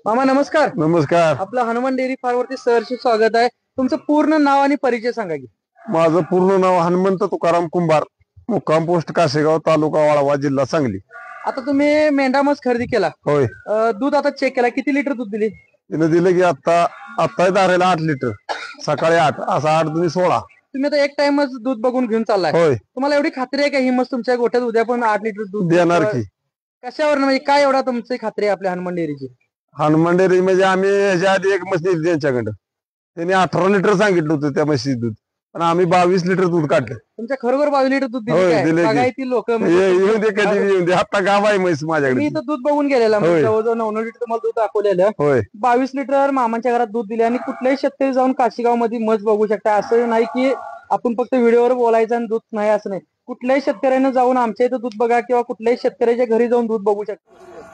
मामा नमस्कार. नमस्कार. आपलं हनुमान डेअरी फार्म वरती सहर्ष स्वागत आहे. तुमचं पूर्ण नाव आणि परिचय सांगा की. माझं पूर्ण नाव हनुमंत तुकाराम कुंभार, मुक्काम पोस्ट कासेगाव, तालुका वाळवा, जिल्हा सांगली. आता तुम्ही मेंढा म्हस खरेदी केला. होय. दूध आता चेक केला, किती लिटर दूध दिली? तिने दिलं की आता धारायला 8 लिटर, सकाळी 8, असा 8 दुनी 16. तुम्ही आता एक टाइमच दूध बघून घेऊन चाललाय. होय. तुम्हाला एवढी खात्री आहे का ही म्हस तुमच्या गोठ्यात उद्या पण 8 लिटर दूध देणार की. कशावर म्हणजे काय एवढा तुमची खात्री आहे आपल्या हनुमान डेअरीची? हनुमान डेअरी म्हणजे आम्ही ह्याच्या आधी एक म्हशी दिली त्यांच्याकडं. त्यांनी 18 लिटर सांगितलं होतं त्या म्हशी दूध, पण आम्ही 22 लिटर दूध काढलं. तुमच्या खरोखर 22 लिटर दूध होय, दिली दिले की. बघायची लोक येऊन दे कधी येऊन दे, आता गाव आहे म्हैस माझ्याकडे. मी इथं दूध बघून गेलेला होय. जवळजवळ 9 लिटर तुम्हाला दूध दाखवलेलं. होय. 22 लिटर मामांच्या घरात दूध दिले आणि कुठल्याही शेतकरी जाऊन काशीगाव मध्ये म्हस बघू शकता. असं नाही की आपण फक्त व्हिडिओवर बोलायचं आणि दूध नाही असं नाही. कुठल्याही शेतकऱ्यानं जाऊन आमच्या इथं दूध बघा किंवा कुठल्याही शेतकऱ्याच्या घरी जाऊन दूध बघू शकता.